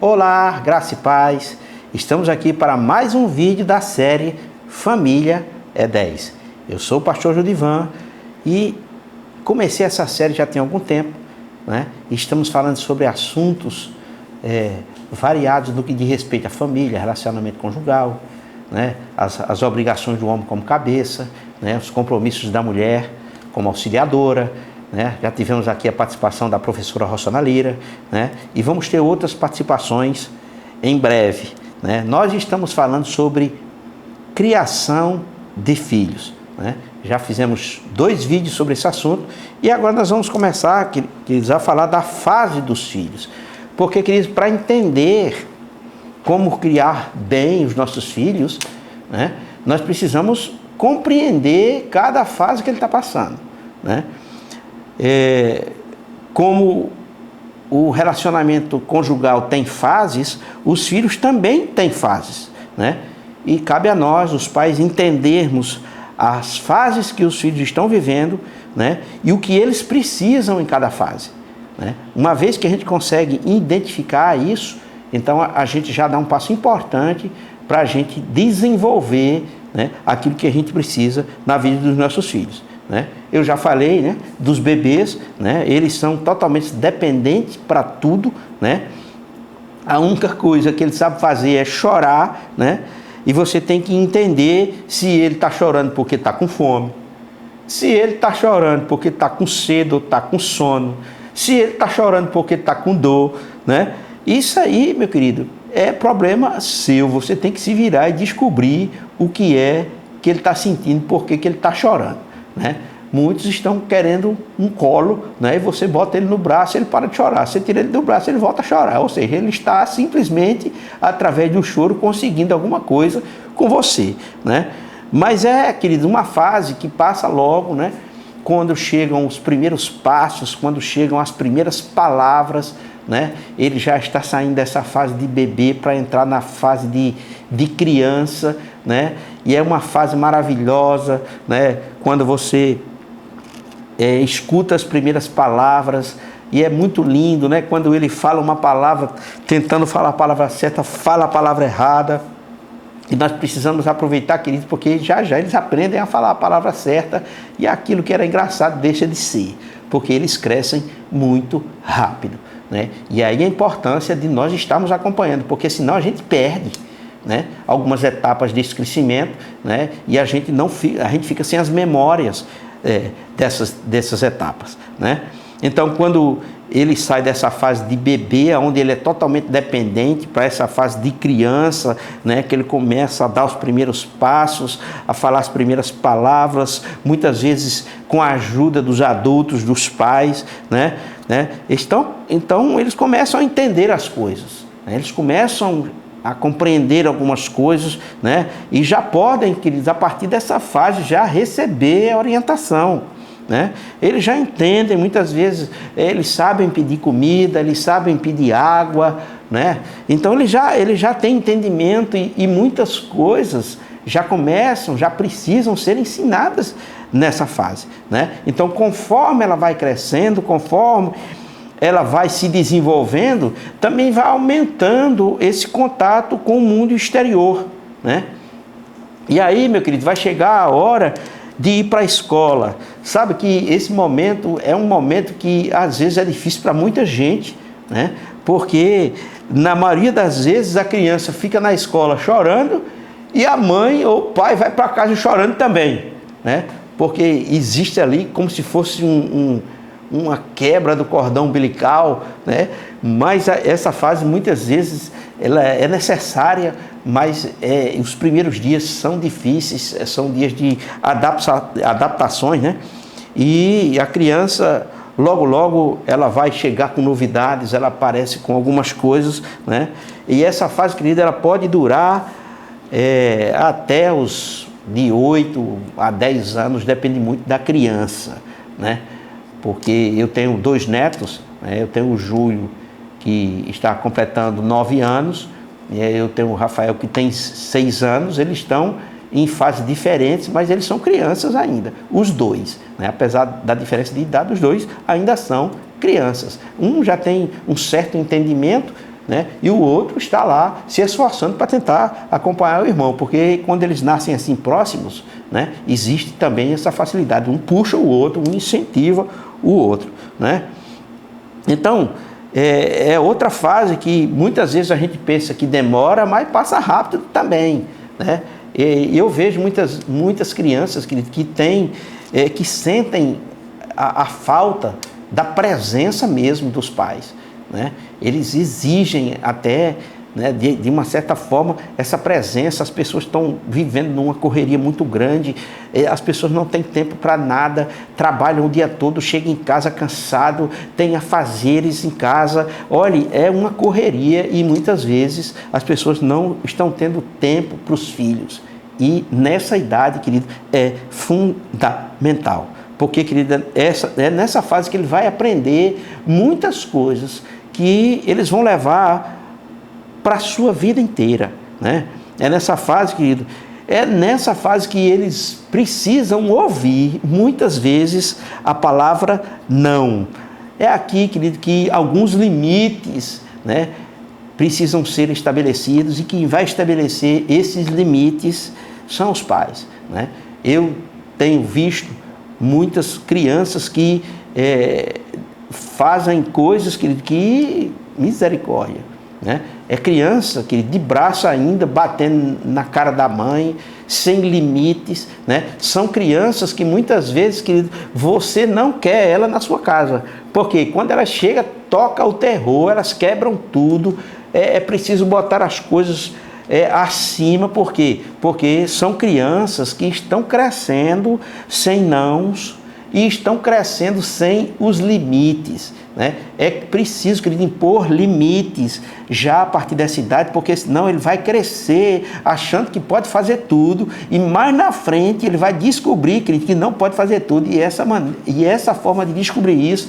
Olá, graça e paz. Estamos aqui para mais um vídeo da série Família é 10. Eu sou o pastor Judivan e comecei essa série já tem algum tempo, né? Estamos falando sobre assuntos variados no que diz respeito à família, relacionamento conjugal, né? As obrigações do homem como cabeça, né? Os compromissos da mulher como auxiliadora, né? Já tivemos aqui a participação da professora Rossana Lira, né? E vamos ter outras participações em breve, né? Nós estamos falando sobre criação de filhos, né? Já fizemos 2 vídeos sobre esse assunto e agora nós vamos começar a falar da fase dos filhos. Porque, queridos, para entender como criar bem os nossos filhos, né, nós precisamos compreender cada fase que ele está passando, né? Como o relacionamento conjugal tem fases, os filhos também têm fases, né? E cabe a nós, os pais, entendermos as fases que os filhos estão vivendo, né? E o que eles precisam em cada fase, né? Uma vez que a gente consegue identificar isso, então a gente já dá um passo importante para a gente desenvolver, né, aquilo que a gente precisa na vida dos nossos filhos, né? Eu já falei, né, dos bebês, né? Eles são totalmente dependentes para tudo, né? A única coisa que ele sabe fazer é chorar, né? E você tem que entender se ele está chorando porque está com fome, se ele está chorando porque está com sede ou está com sono, se ele está chorando porque está com dor, né? Isso aí, meu querido, é problema seu. Você tem que se virar e descobrir o que é que ele está sentindo, por que ele está chorando, né? Muitos estão querendo um colo, né? E você bota ele no braço, ele para de chorar. Você tira ele do braço, ele volta a chorar. Ou seja, ele está simplesmente, através do choro, conseguindo alguma coisa com você, né? Mas querido, uma fase que passa logo, né? Quando chegam os primeiros passos, quando chegam as primeiras palavras, né? Ele já está saindo dessa fase de bebê para entrar na fase de criança, né? E é uma fase maravilhosa, né? Quando você escuta as primeiras palavras, e é muito lindo, né? Quando ele fala uma palavra, tentando falar a palavra certa, fala a palavra errada. E nós precisamos aproveitar, queridos, porque já eles aprendem a falar a palavra certa e aquilo que era engraçado deixa de ser, porque eles crescem muito rápido, né? E aí a importância de nós estarmos acompanhando, porque senão a gente perde, né, algumas etapas desse crescimento, né? E a gente fica sem as memórias dessas etapas, né? Então, quando ele sai dessa fase de bebê, onde ele é totalmente dependente, para essa fase de criança, né, que ele começa a dar os primeiros passos, a falar as primeiras palavras, muitas vezes com a ajuda dos adultos, dos pais, né? Então, eles começam a entender as coisas, né? Eles começam a compreender algumas coisas, né? E já podem, queridos, a partir dessa fase, já receber a orientação, né? Eles já entendem, muitas vezes, eles sabem pedir comida, eles sabem pedir água, né? Então, eles já têm entendimento e muitas coisas já precisam ser ensinadas nessa fase, né? Então, conforme ela vai crescendo, conforme ela vai se desenvolvendo, também vai aumentando esse contato com o mundo exterior, né? E aí, meu querido, vai chegar a hora de ir para a escola. Sabe que esse momento é um momento que às vezes é difícil para muita gente, né? Porque na maioria das vezes a criança fica na escola chorando e a mãe ou o pai vai para casa chorando também, né? Porque existe ali como se fosse uma quebra do cordão umbilical, né? Mas essa fase muitas vezes ela é necessária, mas os primeiros dias são difíceis, são dias de adaptações, né? E a criança logo ela vai chegar com novidades, ela aparece com algumas coisas, né? E essa fase, querida, ela pode durar até os de 8 a 10 anos, depende muito da criança, né? Porque eu tenho 2 netos, né? Eu tenho o Júlio, que está completando 9 anos, e eu tenho o Rafael, que tem 6 anos. Eles estão em fases diferentes, mas eles são crianças ainda, os 2, né? Apesar da diferença de idade, os 2 ainda são crianças. Um já tem um certo entendimento, né? E o outro está lá se esforçando para tentar acompanhar o irmão, porque quando eles nascem assim próximos, né, existe também essa facilidade, um puxa o outro, um incentiva o outro, né? Então, é outra fase que muitas vezes a gente pensa que demora, mas passa rápido também, né? E eu vejo muitas crianças que sentem a falta da presença mesmo dos pais, né? Eles exigem até, né, de uma certa forma, essa presença. As pessoas estão vivendo numa correria muito grande, as pessoas não têm tempo para nada, trabalham o dia todo, chegam em casa cansado, têm afazeres em casa. Olha, é uma correria e muitas vezes as pessoas não estão tendo tempo para os filhos. E nessa idade, querido, é fundamental. Porque, querida, é nessa fase que ele vai aprender muitas coisas que eles vão levar para a sua vida inteira, né? É nessa fase, querido, que eles precisam ouvir muitas vezes a palavra não. É aqui, querido, que alguns limites, né, precisam ser estabelecidos, e quem vai estabelecer esses limites são os pais, né? Eu tenho visto muitas crianças que fazem coisas que misericórdia, né? É criança que de braço ainda batendo na cara da mãe, sem limites, né? São crianças que muitas vezes, querido, você não quer ela na sua casa, porque quando ela chega, toca o terror, elas quebram tudo. É preciso botar as coisas acima. Por quê? Porque são crianças que estão crescendo sem nãos e estão crescendo sem os limites, né? É preciso, querido, impor limites já a partir dessa idade, porque senão ele vai crescer achando que pode fazer tudo, e mais na frente ele vai descobrir, querido, que não pode fazer tudo, e essa forma de descobrir isso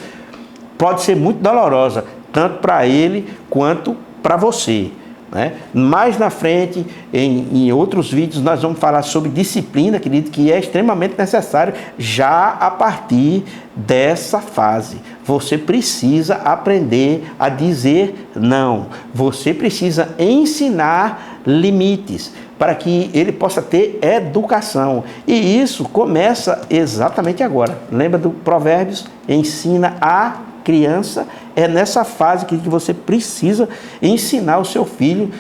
pode ser muito dolorosa, tanto para ele quanto para você, né? Mais na frente, em outros vídeos, nós vamos falar sobre disciplina, querido, que é extremamente necessário já a partir dessa fase. Você precisa aprender a dizer não. Você precisa ensinar limites para que ele possa ter educação. E isso começa exatamente agora. Lembra do Provérbios? Ensina a criança. É nessa fase que você precisa ensinar o seu filho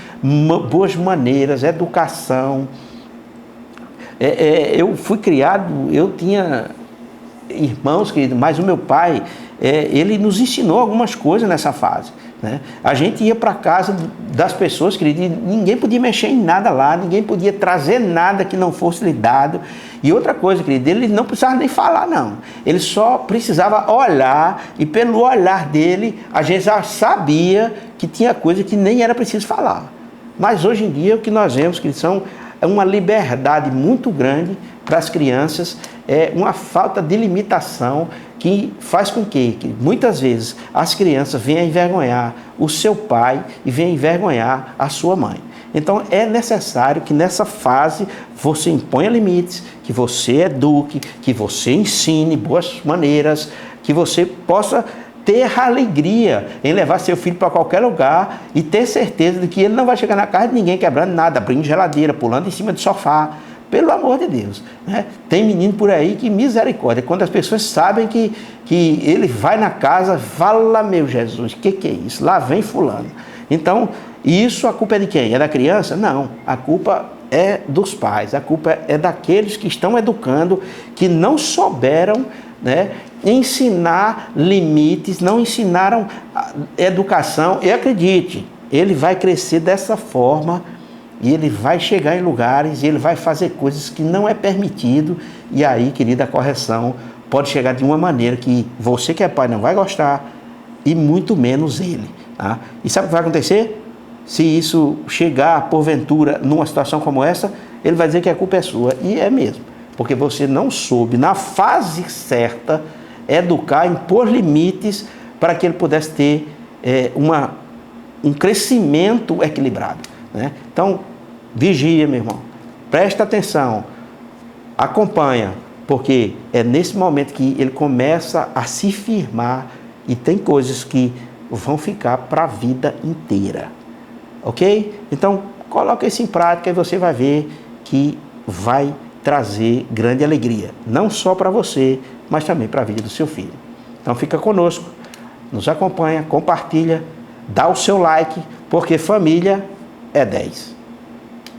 boas maneiras, educação. Eu fui criado, eu tinha irmãos, querido, mas o meu pai, ele nos ensinou algumas coisas nessa fase, né? A gente ia para casa das pessoas, querido, e ninguém podia mexer em nada lá, ninguém podia trazer nada que não fosse lhe dado. E outra coisa, querido, ele não precisava nem falar, não. Ele só precisava olhar, e pelo olhar dele, a gente já sabia que tinha coisa que nem era preciso falar. Mas hoje em dia, o que nós vemos, que é uma liberdade muito grande para as crianças, é uma falta de limitação que faz com que muitas vezes as crianças venham envergonhar o seu pai e venham envergonhar a sua mãe. Então é necessário que nessa fase você imponha limites, que você eduque, que você ensine boas maneiras, que você possa ter a alegria em levar seu filho para qualquer lugar e ter certeza de que ele não vai chegar na casa de ninguém quebrando nada, abrindo geladeira, pulando em cima do sofá. Pelo amor de Deus, né? Tem menino por aí que misericórdia, quando as pessoas sabem que ele vai na casa, fala, meu Jesus, o que é isso? Lá vem fulano. Então, isso, a culpa é de quem? É da criança? Não, a culpa é dos pais, a culpa é daqueles que estão educando, que não souberam, né, ensinar limites, não ensinaram educação. E acredite, ele vai crescer dessa forma, e ele vai chegar em lugares, e ele vai fazer coisas que não é permitido, e aí, querida, a correção pode chegar de uma maneira que você que é pai não vai gostar, e muito menos ele, tá? E sabe o que vai acontecer? Se isso chegar, porventura, numa situação como essa, ele vai dizer que a culpa é sua, e é mesmo, porque você não soube, na fase certa, educar, impor limites, para que ele pudesse ter um crescimento equilibrado, né? Então, vigia, meu irmão, presta atenção, acompanha, porque é nesse momento que ele começa a se firmar, e tem coisas que vão ficar para a vida inteira. Ok? Então, coloque isso em prática e você vai ver que vai trazer grande alegria. Não só para você, mas também para a vida do seu filho. Então, fica conosco, nos acompanha, compartilha, dá o seu like, porque família é 10.